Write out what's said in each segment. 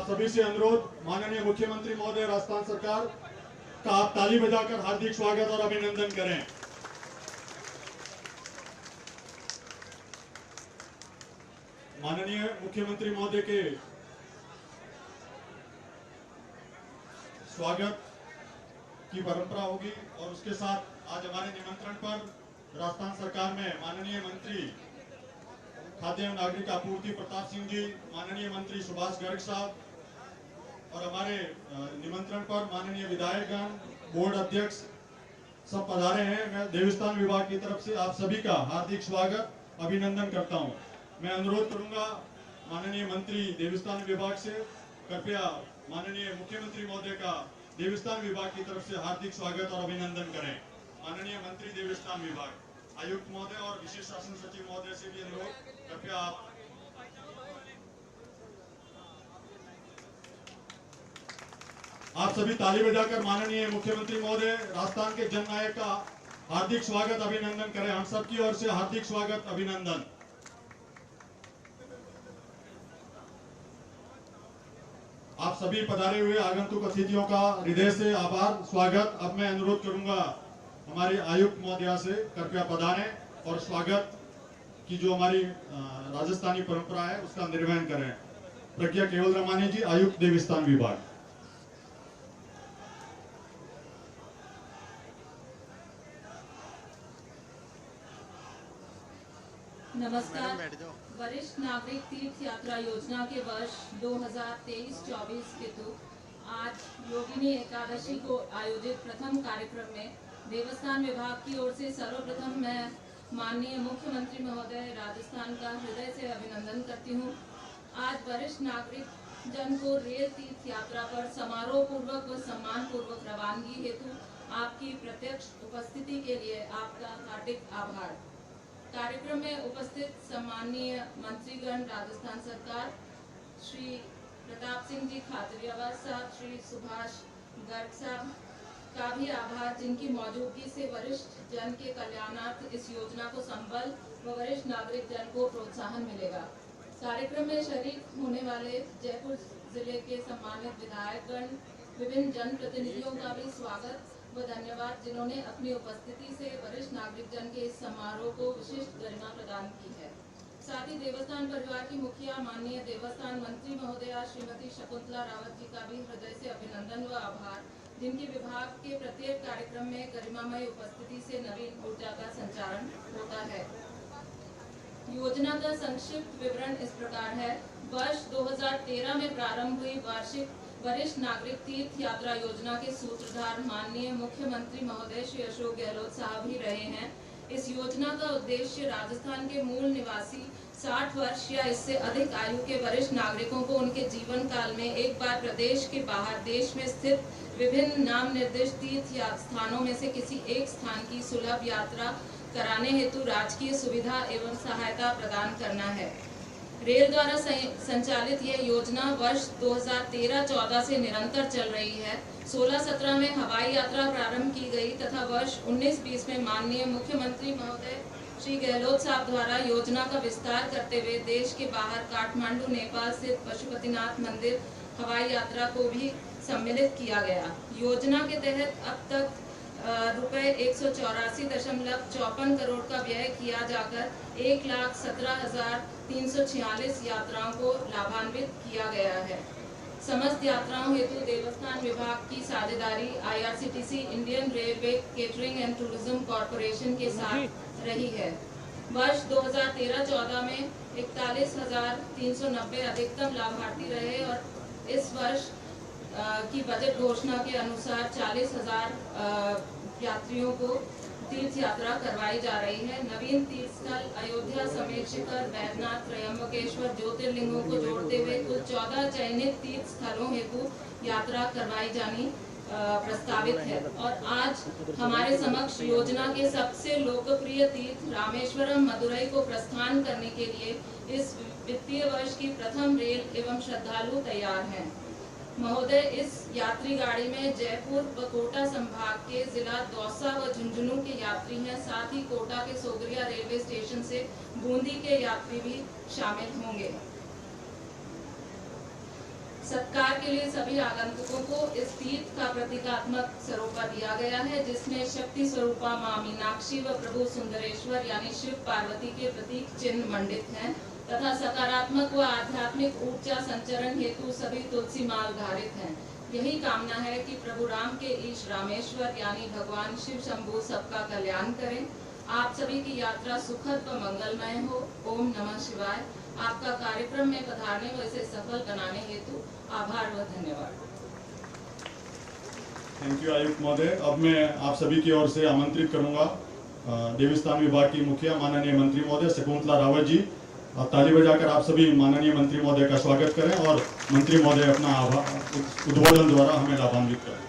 सभी से अनुरोध, माननीय मुख्यमंत्री महोदय राजस्थान सरकार का आप ताली बजाकर हार्दिक स्वागत और अभिनंदन करें। माननीय मुख्यमंत्री महोदय के स्वागत की परंपरा होगी और उसके साथ आज हमारे निमंत्रण पर राजस्थान सरकार में माननीय मंत्री खाद्य एवं नागरिक आपूर्ति प्रताप सिंह जी, माननीय मंत्री सुभाष गर्ग साहब और हमारे निमंत्रण पर माननीय विधायकगण, बोर्ड अध्यक्ष सब पधारे हैं। मैं देवस्थान विभाग की तरफ से आप सभी का हार्दिक स्वागत अभिनंदन करता हूं। मैं अनुरोध करूंगा माननीय मंत्री देवस्थान विभाग से, कृपया माननीय मुख्यमंत्री महोदय का देवस्थान विभाग की तरफ से हार्दिक स्वागत और अभिनंदन करें। माननीय मंत्री देवस्थान विभाग, आयुक्त महोदय और विशेष शासन सचिव महोदय से भी अनुरोध, कृपया आप सभी ताली बजाकर माननीय मुख्यमंत्री महोदय राजस्थान के जननायक का हार्दिक स्वागत अभिनंदन करें। हम सबकी ओर से हार्दिक स्वागत अभिनंदन। आप सभी पधारे हुए आगंतुक अतिथियों का हृदय से आभार, स्वागत। अब मैं अनुरोध करूंगा हमारे आयुक्त महोदया से, कृपया पधारें और स्वागत की जो हमारी राजस्थानी परंपरा है उसका निर्वहन करें। प्रज्ञा केवल रमानी जी, आयुक्त देवस्थान विभाग। नमस्कार। वरिष्ठ नागरिक तीर्थ यात्रा योजना के वर्ष 2023-24 हेतु आज योगिनी एकादशी को आयोजित प्रथम कार्यक्रम में देवस्थान विभाग की ओर से सर्वप्रथम मैं माननीय मुख्यमंत्री महोदय राजस्थान का हृदय से अभिनंदन करती हूँ। आज वरिष्ठ नागरिक जन को रेल तीर्थ यात्रा पर समारोह पूर्वक व सम्मान पूर्वक रवानगी हेतु आपकी प्रत्यक्ष उपस्थिति के लिए आपका हार्दिक आभार। कार्यक्रम में उपस्थित सम्माननीय मंत्रीगण राजस्थान सरकार, श्री प्रताप सिंह जी खाचरियावास साहब, श्री सुभाष गर्ग साहब का भी आभार, जिनकी मौजूदगी से वरिष्ठ जन के कल्याणार्थ इस योजना को संबल व वरिष्ठ नागरिक जन को प्रोत्साहन मिलेगा। कार्यक्रम में शरीक होने वाले जयपुर जिले के सम्मानित विधायकगण, विभिन्न जनप्रतिनिधियों का भी स्वागत व धन्यवाद, जिन्होंने अपनी उपस्थिति से वरिष्ठ नागरिक जन के इस समारोह को विशिष्ट गरिमा प्रदान की है। साथ ही देवस्थान परिवार की मुखिया माननीय देवस्थान मंत्री महोदया श्रीमती शकुंतला रावत जी का भी हृदय से अभिनंदन व आभार, जिनकी विभाग के प्रत्येक कार्यक्रम में गरिमामय उपस्थिति से नवीन ऊर्जा का संचारण होता है। योजना का संक्षिप्त विवरण इस प्रकार है। वर्ष 2013 में प्रारंभ हुई वार्षिक वरिष्ठ नागरिक तीर्थ यात्रा योजना के सूत्रधार माननीय मुख्यमंत्री महोदय श्री अशोक गहलोत साहब ही रहे हैं। इस योजना का उद्देश्य राजस्थान के मूल निवासी 60 वर्ष या इससे अधिक आयु के वरिष्ठ नागरिकों को उनके जीवन काल में एक बार प्रदेश के बाहर देश में स्थित विभिन्न नाम निर्दिष्ट तीर्थ स्थानों में से किसी एक स्थान की सुलभ यात्रा कराने हेतु राजकीय सुविधा एवं सहायता प्रदान करना है। रेल द्वारा संचालित यह योजना वर्ष 2013-14 से निरंतर चल रही है। 16-17 में हवाई यात्रा प्रारंभ की गई तथा वर्ष 19-20 में माननीय मुख्यमंत्री महोदय श्री गहलोत साहब द्वारा योजना का विस्तार करते हुए देश के बाहर काठमांडू, नेपाल स्थित पशुपतिनाथ मंदिर हवाई यात्रा को भी सम्मिलित किया गया। योजना के तहत अब तक रुपए 184.54 करोड़ का व्यय किया जाकर 1,17,346 यात्राओं को लाभान्वित किया गया है। समस्त यात्राओं हेतु देवस्थान विभाग की साझेदारी IRCTC Indian railway catering and tourism corporation के साथ रही है। वर्ष 2013-14 में 41,390 अधिकतम लाभार्थी रहे और इस वर्ष की बजट घोषणा के अनुसार 40,000 यात्रियों को तीर्थ यात्रा करवाई जा रही है। नवीन तीर्थ स्थल अयोध्या समेत शिखर, वैद्यनाथ, त्रयंबकेश्वर ज्योतिर्लिंगों को जोड़ते हुए कुल 14 चयनित तीर्थ स्थलों हेतु यात्रा करवाई जानी प्रस्तावित है। और आज हमारे समक्ष योजना के सबसे लोकप्रिय तीर्थ रामेश्वरम, मदुरई को प्रस्थान करने के लिए इस वित्तीय वर्ष की प्रथम रेल एवं श्रद्धालु तैयार हैं। महोदय, इस यात्री गाड़ी में जयपुर व कोटा संभाग के जिला दौसा व झुंझुनू के यात्री हैं। साथ ही कोटा के सोगरिया रेलवे स्टेशन से बूंदी के यात्री भी शामिल होंगे। सत्कार के लिए सभी आगंतुकों को इस तीर्थ का प्रतीकात्मक स्वरूपा दिया गया है, जिसमें शक्ति स्वरूपा मां मीनाक्षी व प्रभु सुंदरेश्वर यानी शिव पार्वती के प्रतीक चिन्ह मंडित हैं तथा सकारात्मक व आध्यात्मिक ऊर्जा संचरण हेतु सभी तुलसी माल धारित हैं। यही कामना है कि प्रभु राम के ईश रामेश्वर यानी भगवान शिव शंभु सबका कल्याण करें। आप सभी की यात्रा सुखद व मंगलमय हो। ओम नमः शिवाय। आपका कार्यक्रम में पधारने व इसे सफल बनाने हेतु आभार व धन्यवाद। थैंक यू आयुक्त महोदय। अब मैं आप सभी की ओर से आमंत्रित करूंगा देवस्थान विभाग की मुखिया माननीय मंत्री महोदय शकुंतला रावत जी। ताली बजाकर आप सभी माननीय मंत्री महोदय का स्वागत करें और मंत्री महोदय अपना उद्बोधन द्वारा हमें लाभान्वित करें।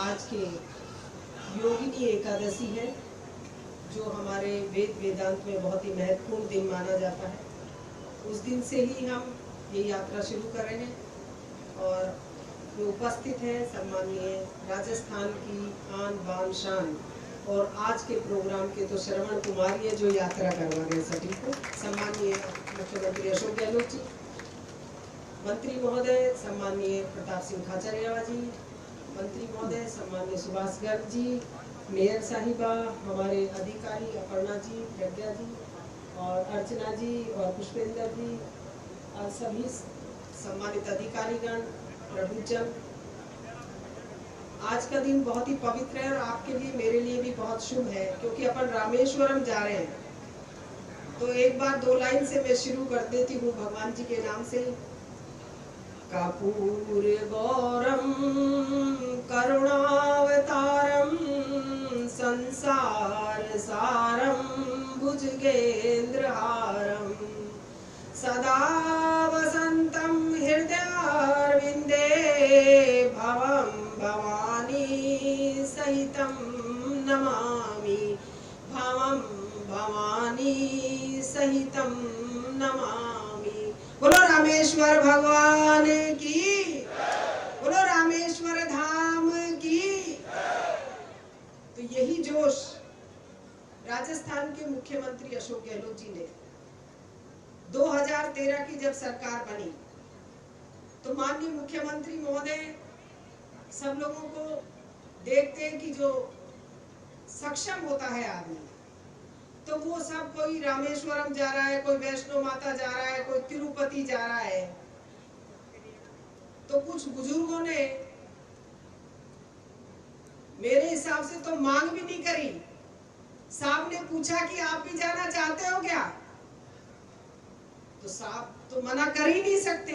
आज के योगिनी एकादशी है, जो हमारे वेद वेदांत में बहुत ही महत्वपूर्ण दिन माना जाता है। उस दिन से ही हम ये यात्रा शुरू कर रहे हैं और जो उपस्थित हैं सम्माननीय राजस्थान की आन बान शान और आज के प्रोग्राम के तो श्रवण कुमारी है जो यात्रा करवा रहे हैं सभी को। सम्माननीय मुख्यमंत्री अशोक गहलोत जी, मंत्री महोदय सम्माननीय प्रताप सिंह खाचरियावाला जी, मंत्री महोदय सम्माननीय सुभाष गर्ग जी, मेयर साहिबा, हमारे अधिकारी अपर्णा जी, प्रज्ञा जी और अर्चना जी और पुष्पेंद्र जी, सभी सम्मानित अधिकारीगण, प्रभुजन। आज का दिन बहुत ही पवित्र है और आपके लिए मेरे लिए भी बहुत शुभ है, क्योंकि अपन रामेश्वरम जा रहे हैं। तो एक बार 2 लाइन से मैं शुरू कर देती हूँ भगवान जी के नाम से। कर्पूर गौरम करुणावतारम संसार सारम भुजगेंद्रहारम सदा वसंतम हृदयारविंदे भवम भवानी सहितं नमामि भवम भवानी सहितं नमामि। बोलो रामेश्वर भगवान की, बोलो रामेश्वर धाम की। तो यही जोश राजस्थान के मुख्यमंत्री अशोक गहलोत जी ने 2013 की जब सरकार बनी तो माननीय मुख्यमंत्री महोदय सब लोगों को देखते हैं कि जो सक्षम होता है आदमी, तो वो सब कोई रामेश्वरम जा रहा है, कोई वैष्णो माता जा रहा है, कोई तिरुपति जा रहा है। तो कुछ बुजुर्गों ने मेरे हिसाब से तो मांग भी नहीं करी, साहब ने पूछा कि आप भी जाना चाहते हो क्या, तो साहब तो मना कर ही नहीं सकते।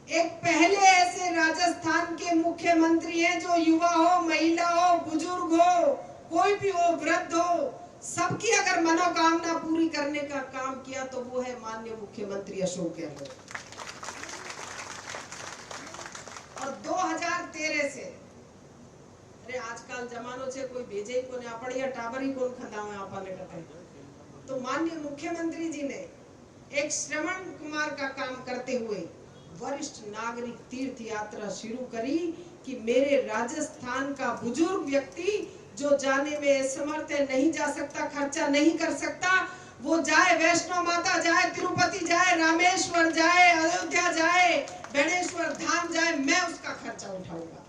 एक पहले ऐसे राजस्थान के मुख्यमंत्री हैं जो युवा हो, महिला हो, बुजुर्ग हो, कोई भी हो, वृद्ध हो, सबकी अगर मनोकामना पूरी करने का काम किया तो वो है माननीय मुख्यमंत्री अशोक गहलोत। और 2013 से अरे आजकल जमानो से कोई भेजे ही कोने आपण या टाबर ही कौन खदावे आपने कहते हैं। तो माननीय मुख्यमंत्री जी ने एक श्रवण कुमार का काम करते हुए वरिष्ठ नागरिक तीर्थ यात्रा शुरू करी कि मेरे राजस्थान का बुजुर्ग व्यक्ति जो जाने में समर्थ है, नहीं जा सकता, खर्चा नहीं कर सकता, वो जाए, वैष्णो माता जाए, तिरुपति जाए, रामेश्वर जाए, अयोध्या जाए, बेणेश्वर धाम जाए, मैं उसका खर्चा उठाऊंगा।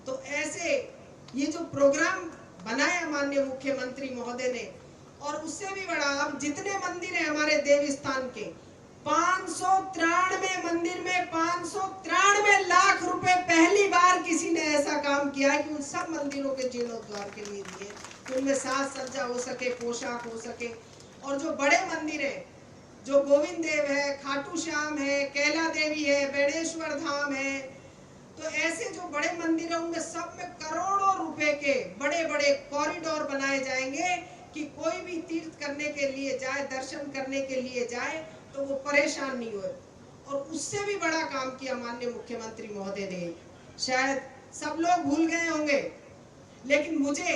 तो ऐसे ये जो प्रोग्राम बनाया माननीय मुख्यमंत्री महोदय ने, और उससे भी बड़ा अब जितने मंदिर हैं हमारे देवस्थान के 593 मंदिर में 593 लाख रुपए पहली बार किसी ने ऐसा काम किया है कि उन सब मंदिरों के जीर्णोद्धार के लिए दिए, उनमें साज सज्जा हो सके, पोशाक हो सके। और जो बड़े मंदिर हैं, जो गोविंद देव है, खाटू श्याम है, कैला देवी है, बेणेश्वर धाम है, तो ऐसे जो बड़े मंदिर हैं उनमें सब में करोड़ों रुपए के बड़े बड़े कॉरिडोर बनाए जाएंगे कि कोई भी तीर्थ करने के लिए जाए, दर्शन करने के लिए जाए तो वो परेशान नहीं हो। और उससे भी बड़ा काम किया माननीय मुख्यमंत्री महोदय ने, शायद सब लोग भूल गए होंगे, लेकिन मुझे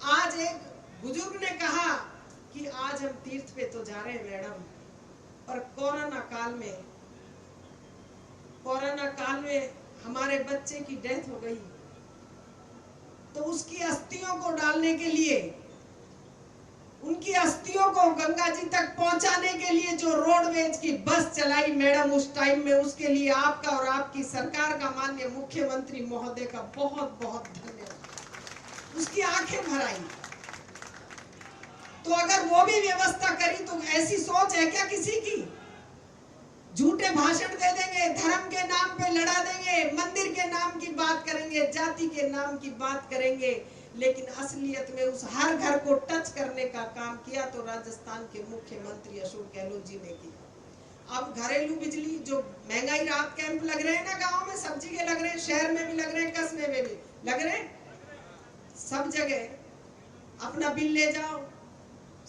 आज एक बुजुर्ग ने कहा कि आज हम तीर्थ पे तो जा रहे हैं मैडम, पर कोरोना काल में हमारे बच्चे की डेथ हो गई, तो उसकी अस्थियों को डालने के लिए गंगा जी तक पहुंचाने के लिए जो रोडवेज की बस चलाई मैडम उस टाइम में, उसके लिए आपका और आपकी सरकार का, माननीय मुख्यमंत्री महोदय का बहुत बहुत धन्यवाद। उसकी आंखें भर आई। तो अगर वो भी व्यवस्था करी तो ऐसी सोच है क्या किसी की? झूठे भाषण दे देंगे, धर्म के नाम पे लड़ा देंगे, मंदिर के नाम की बात करेंगे, जाति के नाम की बात करेंगे, लेकिन असलियत में उस हर घर को टच करने का काम किया तो राजस्थान के मुख्यमंत्री अशोक गहलोत जी ने किया। अब घरेलू बिजली जो महंगाई राहत कैंप लग रहे हैं ना, गांव में सब्जी के लग रहे हैं, शहर में भी लग रहे हैं, कस्बे में भी लग रहे हैं, सब जगह अपना बिल ले जाओ,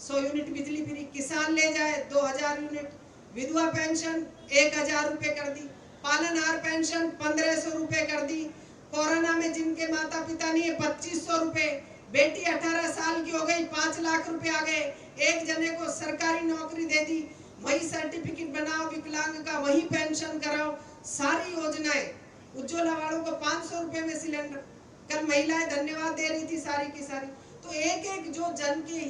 100 यूनिट बिजली फ्री, किसान ले जाए 2000 यूनिट, विधवा पेंशन 1000 रुपए कर दी, पालनहार पेंशन 1500 रुपए कर दी, कोरोना में जिनके माता पिता नहीं है 2500 रुपए, बेटी 18 साल की हो गई 5 लाख रुपए आ गए, एक जने को सरकारी नौकरी दे दी, वही सर्टिफिकेट बनाओ विकलांग का, वही पेंशन कराओ, सारी योजनाएं। उज्ज्वला वालों को 500 रुपए में सिलेंडर, कल महिलाएं धन्यवाद दे रही थी सारी की सारी। तो एक एक जो जन के,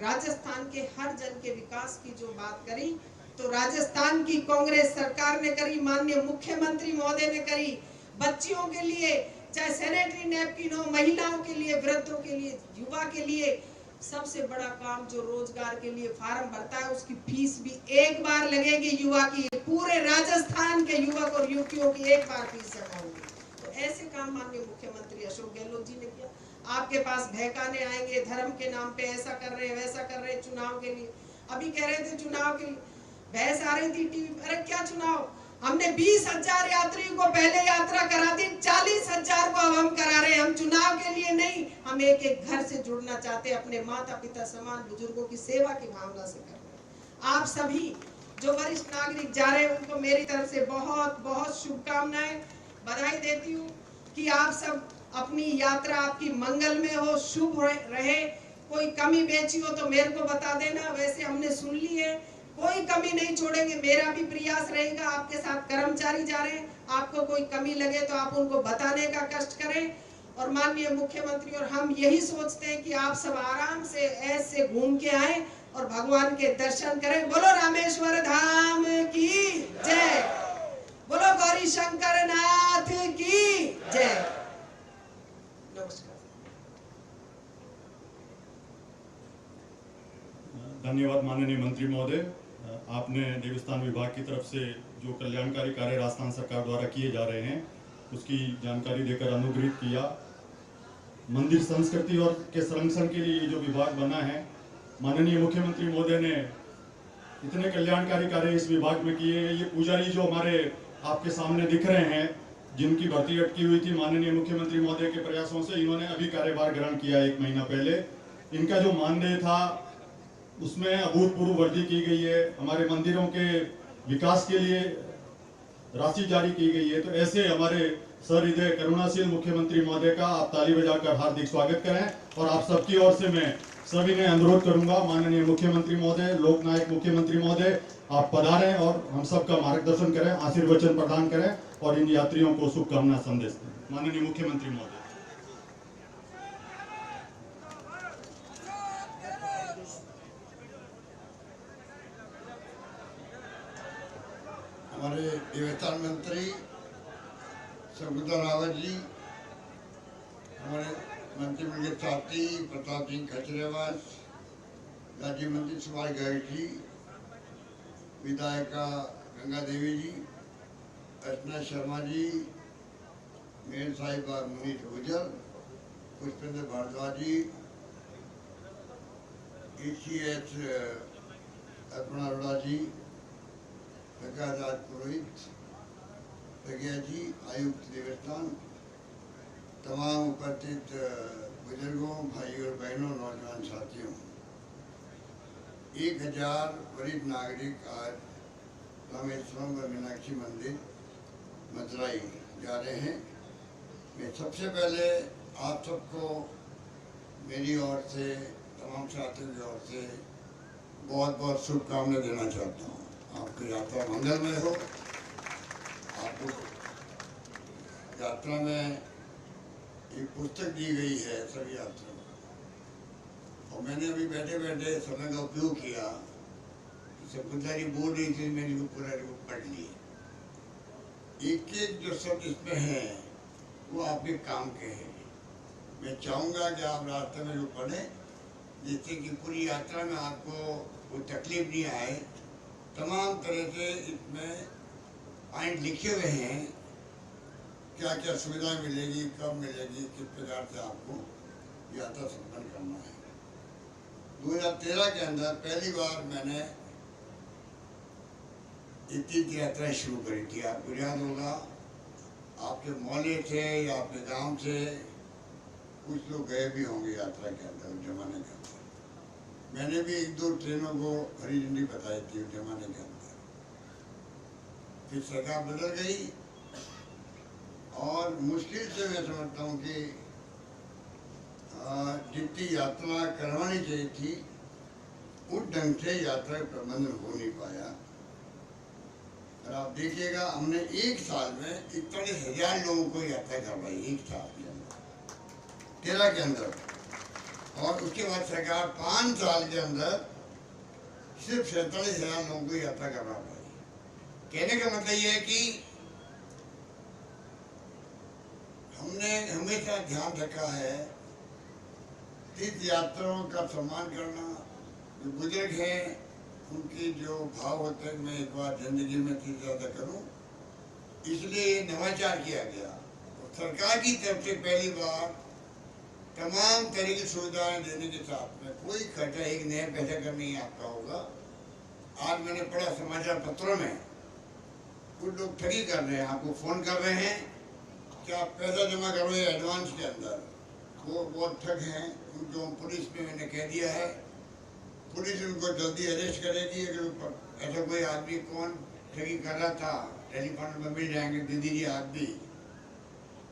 राजस्थान के हर जन के विकास की जो बात करी तो राजस्थान की कांग्रेस सरकार ने करी, माननीय मुख्यमंत्री महोदय ने करी। बच्चियों के लिए चाहे सैनिटरी नैपकिन हो, महिलाओं के लिए, वृद्धों के लिए, युवा के लिए, सबसे बड़ा काम जो रोजगार के लिए फार्म भरता है उसकी फीस भी एक बार लगेगी युवा की, पूरे राजस्थान के युवक और युवतियों की एक बार फीस जमा होगी। तो ऐसे काम माननीय मुख्यमंत्री अशोक गहलोत जी ने किया। आपके पास बहकाने आएंगे, धर्म के नाम पे ऐसा कर रहे हैं, वैसा कर रहे हैं, चुनाव के लिए। अभी कह रहे थे चुनाव के लिए बहस आ रही थी टीवी, अरे क्या चुनाव, हमने 20,000 यात्री को पहले यात्रा करा दी, 40,000 को अब हम करा रहे हैं। हम चुनाव के लिए नहीं, हम एक एक घर से जुड़ना चाहते हैं, अपने माता पिता समान बुजुर्गों की सेवा की भावना से कर रहे हैं। आप सभी जो वरिष्ठ नागरिक जा रहे हैं उनको मेरी तरफ से बहुत बहुत शुभकामनाएं, बधाई देती हूँ कि आप सब अपनी यात्रा आपकी मंगल में हो, शुभ रहे। कोई कमी बेची हो तो मेरे को बता देना, वैसे हमने सुन ली है, कोई कमी नहीं छोड़ेंगे। मेरा भी प्रयास रहेगा, आपके साथ कर्मचारी जा रहे हैं, आपको कोई कमी लगे तो आप उनको बताने का कष्ट करें। और माननीय मुख्यमंत्री और हम यही सोचते हैं कि आप सब आराम से ऐसे घूम के आए और भगवान के दर्शन करें। बोलो रामेश्वर धाम की जय, बोलो गौरी शंकर नाथ की जय। नमस्कार। धन्यवाद माननीय मंत्री महोदय। आपने देवस्थान विभाग की तरफ से जो कल्याणकारी कार्य राजस्थान सरकार द्वारा किए जा रहे हैं उसकी जानकारी देकर अनुग्रहित किया। मंदिर संस्कृति और के संरक्षण के लिए जो विभाग बना है, माननीय मुख्यमंत्री महोदय ने इतने कल्याणकारी कार्य इस विभाग में किए हैं। ये पुजारी जो हमारे आपके सामने दिख रहे हैं, जिनकी भर्ती अटकी हुई थी, माननीय मुख्यमंत्री महोदय के प्रयासों से इन्होंने अभी कार्यभार ग्रहण किया 1 महीना पहले। इनका जो मानदेय था उसमें अभूतपूर्व वृद्धि की गई है, हमारे मंदिरों के विकास के लिए राशि जारी की गई है। तो ऐसे हमारे सहृदय करुणाशील मुख्यमंत्री महोदय का आप ताली बजाकर हार्दिक स्वागत करें। और आप सबकी ओर से मैं सभी ने अनुरोध करूंगा, माननीय मुख्यमंत्री महोदय, लोकनायक मुख्यमंत्री महोदय, आप पधारें और हम सबका मार्गदर्शन करें, आशीर्वचन प्रदान करें और इन यात्रियों को शुभकामना संदेश दें। माननीय मुख्यमंत्री महोदय। हमारे देवस्थान मंत्री शकुंतला रावत जी, हमारे मंत्रिमंडल के साथी प्रताप सिंह खचरेवाल, राज्य मंत्री सुभाष गर्ग जी, विधायिका गंगा देवी जी, अर्चना शर्मा जी, मेयर साहिबा मुनीष गुजर, पुष्पेंद्र भारद्वाज जी, ECS अर्पणा अरोड़ा जी, प्रकाश राज पुरोहित, प्रज्ञा जी, आयुक्त देवस्थान, तमाम उपस्थित बुजुर्गों, भाइयों और बहनों, नौजवान साथियों, 1000 वरिष्ठ नागरिक आज रामेश्वरम व मीनाक्षी मंदिर मदुरई जा रहे हैं। मैं सबसे पहले आप सबको मेरी ओर से, तमाम साथियों की ओर से बहुत बहुत शुभकामनाएं देना चाहता हूँ। आपकी यात्रा मंगलमय हो। आपको यात्रा में एक पुस्तक दी गई है सभी यात्रियों को, और मैंने अभी बैठे बैठे समय का उपयोग किया शकुंतला बोल रही थी, मैंने वो पूरा पढ़ लिया। एक एक जो शब्द इसमें है वो आपके काम के हैं। मैं चाहूँगा कि आप रास्ते में जो पढ़ें, जिससे कि पूरी यात्रा में आपको कोई तकलीफ नहीं आए। तमाम तरह से इसमें पॉइंट लिखे हुए हैं, क्या क्या सुविधा मिलेगी, कब मिलेगी, किस प्रकार से आपको यात्रा संपन्न करना है। 2013 के अंदर पहली बार मैंने ये तीर्थ यात्रा शुरू करी थी। आपको याद होगा, आपके मोहल्ले से या आपके गांव से कुछ लोग गए भी होंगे यात्रा के अंदर उस जमाने के अंदर। मैंने भी 1-2 ट्रेनों को हरी झंडी बताई थी उस जमाने के अंदर। फिर सरकार बदल गई और मुश्किल से मैं समझता हूँ कि जितनी यात्रा करवानी चाहिए थी उस ढंग से यात्रा का प्रबंधन हो नहीं पाया। और आप देखिएगा, हमने एक साल में 41,000 लोगों को यात्रा करवाई, एक साल के अंदर 13 के अंदर। और उसके बाद सरकार 5 साल के अंदर सिर्फ 47,000 लोगों को यात्रा करवा पाई। कहने का मतलब ये है कि हमने हमेशा ध्यान रखा है तीर्थ यात्राओं का सम्मान करना। जो बुजुर्ग हैं उनकी जो भाव होते हैं, मैं एक बार जिंदगी में तीर्थ यात्रा करूं, इसलिए नवाचार किया गया। और सरकार की तरफ से पहली बार तमाम तरह की सुविधाएं देने के साथ में कोई खर्चा, एक नया पैसा का नहीं आपका होगा। आज मैंने पढ़ा समाचार पत्रों में, कुछ लोग ठगी कर रहे हैं, आपको फोन कर रहे हैं कि आप पैसा जमा करो एडवांस के अंदर। वो बहुत ठग हैं, उनको पुलिस में मैंने कह दिया है। पुलिस उनको जल्दी अरेस्ट करेगी। अगर ऐसा कोई आदमी कौन ठगी कर रहा था, टेलीफोन में मिल जाएंगे, दीदी जी आप भी।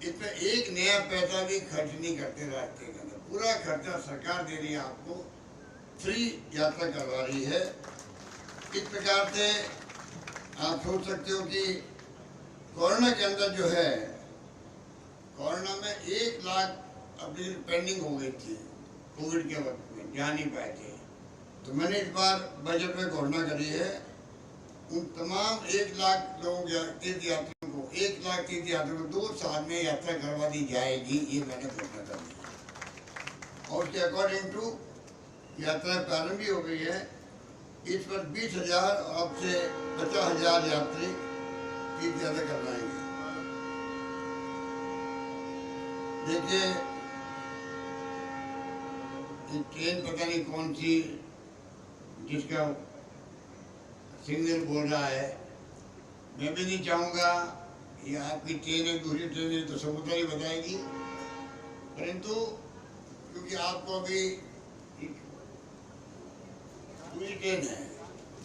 इसमें एक नया पैसा भी खर्च नहीं करते रास्ते के अंदर, पूरा खर्चा सरकार दे रही है, आपको फ्री यात्रा करवा रही है। इस प्रकार से आप सोच सकते हो कि कोरोना के अंदर जो है, कोरोना में 1 लाख अपील पेंडिंग हो गई थी कोविड के वक्त में, जा नहीं पाए थे। तो मैंने इस बार बजट में घोषणा करी है, उन तमाम 1 लाख लोगों तीर्थ यात्रियों को, 1 लाख तीर्थ यात्रियों को 2 साल में यात्रा करवा दी जाएगी। ये मैंने घोषणा कर दी। और उसके अकॉर्डिंग टू यात्रा प्रारंभ भी हो गई है। इस पर 20,000 और अब से 50,000 यात्री तीर्थ यात्रा करवाएंगे। देखिए, ट्रेन पता नहीं कौन सी जिसका सिग्नल बोल रहा है, मैं भी नहीं चाहूँगा ये आपकी ट्रेन है, दूसरी ट्रेन है तो सबूता ही बताएगी। परंतु क्योंकि आपको अभी दूसरी ट्रेन है,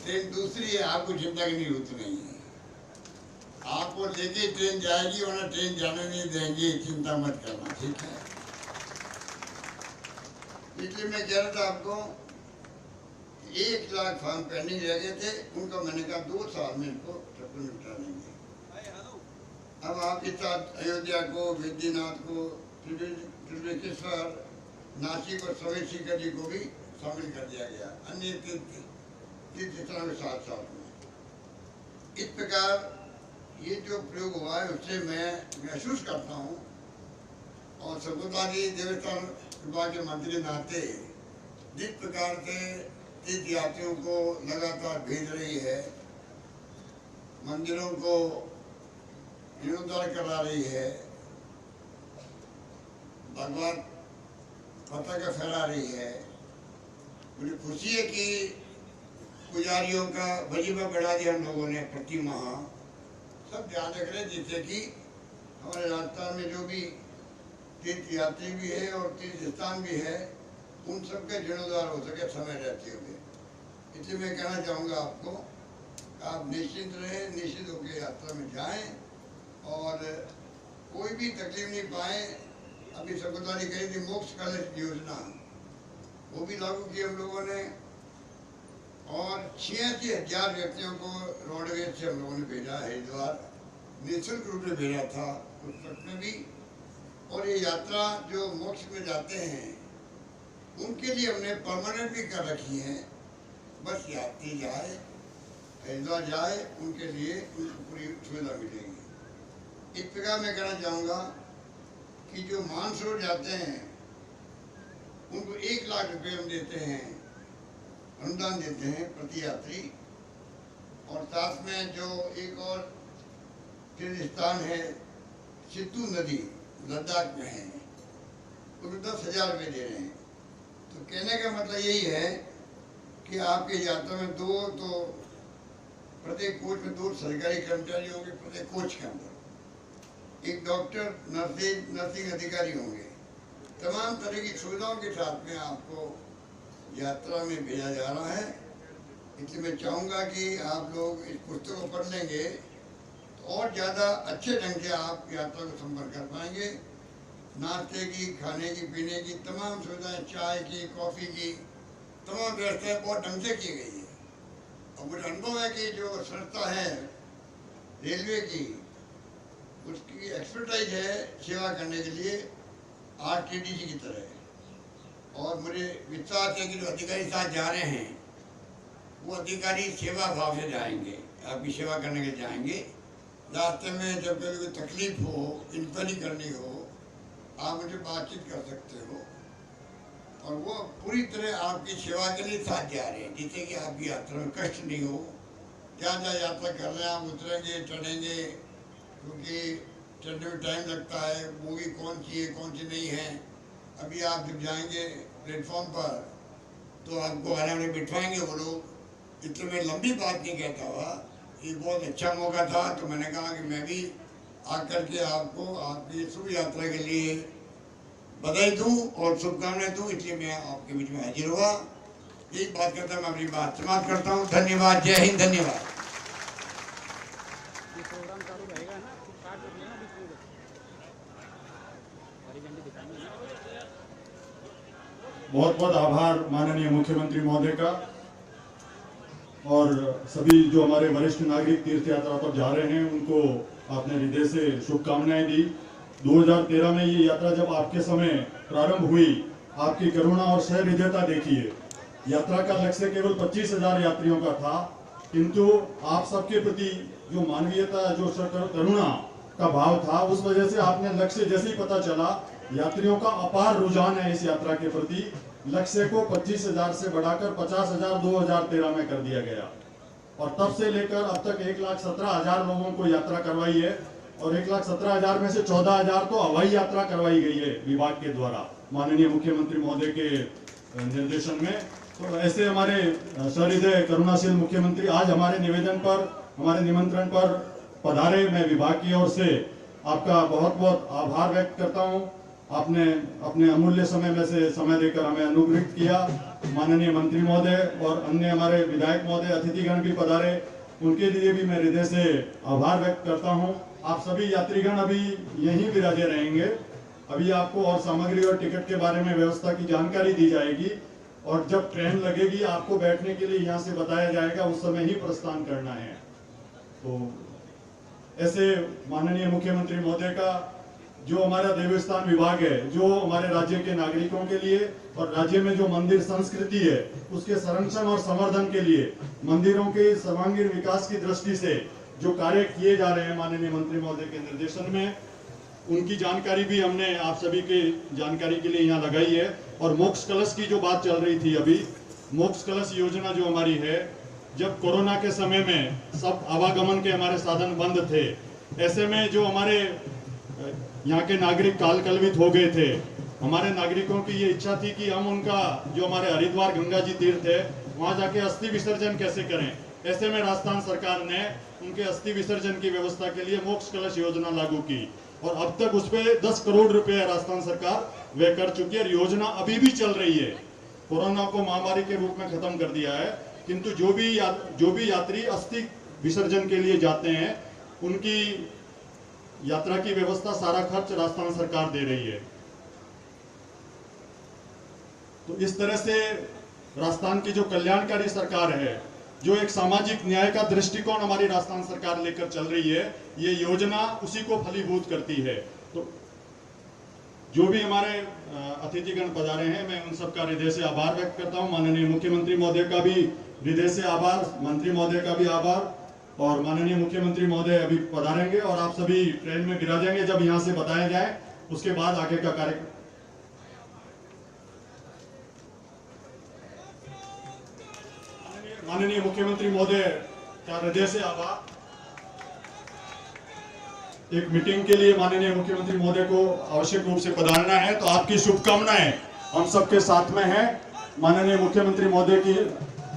ट्रेन दूसरी है, आपको चिंता करने की जरूरत नहीं है। आपको लेके ट्रेन जाएगी, वरना ट्रेन जाने नहीं देंगे, चिंता मत करना, ठीक है। इसलिए मैं कह रहा था आपको, 1 लाख फॉर्म पेंडिंग रह गए थे, उनका मैंने कहा 2 साल में इनको सब निपटा देंगे। अब आपके साथ अयोध्या को, विद्यानाथ को, त्रिवेकेश्वर, नासिक और सवेत शिखर जी को भी शामिल कर दिया गया, अन्य तीर्थ स्थलों के साथ साथ में। इस प्रकार ये जो प्रयोग हुआ है उससे मैं महसूस करता हूँ, और शकुंतला जी देवस्थान विभाग के मंत्री नाते जिस प्रकार से तीर्थ यात्रियों को लगातार भेज रही है, मंदिरों को जीर्णोद्धार करा रही है, भगवत पताका फहरा रही है, मुझे खुशी है कि पुजारियों का वजीफा बढ़ा दिया हम लोगों ने प्रति माह। सब ध्यान रख रहे हैं जिससे कि हमारे राजस्थान में जो भी तीर्थ यात्री भी है और तीर्थ स्थान भी है, उन सब के जीर्णोद्धार हो सके समय रहते हुए। इसलिए मैं कहना चाहूँगा आपको, आप निश्चिंत रहें, निश्चित होकर यात्रा में जाएं और कोई भी तकलीफ नहीं पाए। अभी शकुंतला जी कही थी मोक्ष कलश योजना, वो भी लागू की हम लोगों ने, और 86,000 व्यक्तियों को रोडवेज से हम लोगों ने भेजा, हरिद्वार निःशुल्क रूप से भेजा था उस वक्त में भी। और ये यात्रा जो मोक्ष में जाते हैं उनके लिए हमने परमानेंट भी कर रखी है। बस यात्री जाए, हरिद्वार जाए उनके लिए उनको पूरी सुविधा मिलेगी। इस प्रकार मैं कहना चाहूँगा कि जो मानसरोवर जाते हैं उनको 1 लाख रुपये हम देते हैं, अनुदान देते हैं प्रति यात्री। और साथ में जो एक और तीर्थ स्थान है सिद्धू नदी लद्दाख में है, उसको 10,000 रुपये दे रहे हैं। तो कहने का मतलब यही है कि आपकी यात्रा में प्रत्येक कोच में 2 सरकारी कर्मचारी होंगे, प्रत्येक कोच के अंदर 1 डॉक्टर, नर्सिंग अधिकारी होंगे। तमाम तरह की सुविधाओं के साथ में आपको यात्रा में भेजा जा रहा है। इसलिए मैं चाहूँगा कि आप लोग इस पुस्तक को पढ़ लेंगे तो और ज़्यादा अच्छे ढंग से आप यात्रा को संपन्न कर पाएंगे। नाश्ते की, खाने की, पीने की तमाम सुविधाएं, चाय की, कॉफ़ी की तमाम व्यवस्थाएं बहुत ढंग से की गई है। और मुझे अनुभव है कि जो संस्था है रेलवे की, उसकी एक्सपर्टाइज है सेवा करने के लिए RTDC की तरह। और मुझे विश्वास है कि जो अधिकारी साथ जा रहे हैं वो अधिकारी सेवा भाव से जाएंगे, आपकी सेवा करने के जाएंगे। रास्ते में जब कभी कोई तकलीफ हो, इंक्वायरी करनी हो, आप मुझे बातचीत कर सकते हो। और वो पूरी तरह आपकी सेवा के लिए साथ जा रहे हैं, जिससे कि आपकी यात्रा में कष्ट नहीं हो। जहाँ जहाँ यात्रा कर रहे हैं आप उतरेंगे, चढ़ेंगे, क्योंकि चढ़ने में टाइम लगता है, बोगी कौन सी है कौन सी नहीं है। अभी आप जब जाएंगे प्लेटफॉर्म पर तो आपको आराम में बिठवाएंगे वो लोग। इसलिए मैं लंबी बात नहीं कहता हुआ, ये बहुत अच्छा मौका था, तो मैंने कहा कि मैं भी आकर के आपको आपकी शुभ यात्रा के लिए बधाई दूं और शुभकामनाएं दूं। इसलिए मैं आपके बीच में हाजिर हुआ। यही बात करता मैं अपनी बात समाप्त करता हूं। धन्यवाद। जय हिंद। धन्यवाद। बहुत बहुत आभार माननीय मुख्यमंत्री महोदय का, और सभी जो हमारे वरिष्ठ नागरिक तीर्थ यात्रा पर जा रहे हैं उनको आपने हृदय से शुभकामनाएं दी। 2013 में ये यात्रा जब आपके समय प्रारंभ हुई, आपकी करुणा और सहृदयता देखिए। यात्रा का लक्ष्य केवल 25,000 यात्रियों का था, किंतु आप सबके प्रति जो मानवीयता, जो करुणा का भाव था, उस वजह से आपने लक्ष्य जैसे ही पता चला, यात्रियों का अपार रुझान है इस यात्रा के प्रति, लक्ष्य को 25,000 से बढ़ाकर 50,000 2013 में कर दिया गया। और तब से लेकर अब तक 1,17,000 लोगों को यात्रा करवाई है, और 1,17,000 में से 14,000 तो हवाई यात्रा करवाई गई है विभाग के द्वारा, माननीय मुख्यमंत्री महोदय के निर्देशन में। तो ऐसे हमारे सहृदय करुणाशील मुख्यमंत्री आज हमारे निवेदन पर, हमारे निमंत्रण पर पधारे। मैं विभाग की ओर से आपका बहुत बहुत आभार व्यक्त करता हूँ। आपने अपने अमूल्य समय में से समय देकर हमें अनुग्रहित किया। माननीय मंत्री महोदय और अन्य हमारे विधायक महोदय, अतिथिगण भी पधारे, उनके लिए भी मैं हृदय से आभार व्यक्त करता हूं। आप सभी यात्रीगण अभी यहीं विराजे रहेंगे। अभी आपको और सामग्री और टिकट के बारे में व्यवस्था की जानकारी दी जाएगी, और जब ट्रेन लगेगी आपको बैठने के लिए यहाँ से बताया जाएगा, उस समय ही प्रस्थान करना है। तो ऐसे माननीय मुख्यमंत्री महोदय का जो हमारा देवस्थान विभाग है, जो हमारे राज्य के नागरिकों के लिए और राज्य में जो मंदिर संस्कृति है उसके संरक्षण और संवर्धन के लिए मंदिरों के सर्वांगीण विकास की दृष्टि से जो कार्य किए जा रहे हैं माननीय मंत्री महोदय के निर्देशन में, उनकी जानकारी भी हमने आप सभी के जानकारी के लिए यहाँ लगाई है। और मोक्ष कलश की जो बात चल रही थी अभी, मोक्ष कलश योजना जो हमारी है, जब कोरोना के समय में सब आवागमन के हमारे साधन बंद थे, ऐसे में जो हमारे यहाँ के नागरिक काल कलवित हो गए थे, हमारे नागरिकों की ये इच्छा थी कि हम उनका जो हमारे हरिद्वार गंगा जी तीर्थ है वहाँ जाके अस्थि विसर्जन कैसे करें। ऐसे में राजस्थान सरकार ने उनके अस्थि विसर्जन की व्यवस्था के लिए मोक्ष कलश योजना लागू की, और अब तक उस पर 10 करोड़ रुपए राजस्थान सरकार व्यय कर चुकी है। योजना अभी भी चल रही है। कोरोना को महामारी के रूप में खत्म कर दिया है, किंतु जो भी यात्री अस्थि विसर्जन के लिए जाते हैं उनकी यात्रा की व्यवस्था, सारा खर्च राजस्थान सरकार दे रही है। तो इस तरह से राजस्थान की जो कल्याणकारी सरकार है, जो एक सामाजिक न्याय का दृष्टिकोण हमारी राजस्थान सरकार लेकर चल रही है, ये योजना उसी को फलीभूत करती है। तो जो भी हमारे अतिथिगण पधारे हैं, मैं उन सबका हृदय से आभार व्यक्त करता हूं। माननीय मुख्यमंत्री महोदय का भी हृदय से आभार, मंत्री महोदय का भी आभार। और माननीय मुख्यमंत्री महोदय अभी पधारेंगे और आप सभी ट्रेन में विराजेंगे जब यहाँ से बताया जाए, उसके बाद आगे का कार्यक्रम। माननीय मुख्यमंत्री महोदय का हृदय से आभार। एक मीटिंग के लिए माननीय मुख्यमंत्री महोदय को आवश्यक रूप से पधारना है, तो आपकी शुभकामनाएं हम सबके साथ में है। माननीय मुख्यमंत्री महोदय की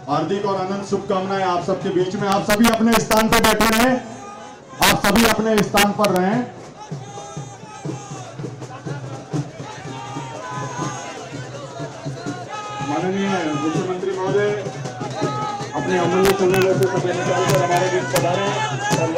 हार्दिक और अनंत शुभकामनाएं आप सबके बीच में। आप सभी अपने स्थान पर बैठे रहें, आप सभी अपने स्थान पर रहें। माननीय मुख्यमंत्री महोदय अपने अमूल्य समय में से समय निकालकर हमारे बीच पधारे और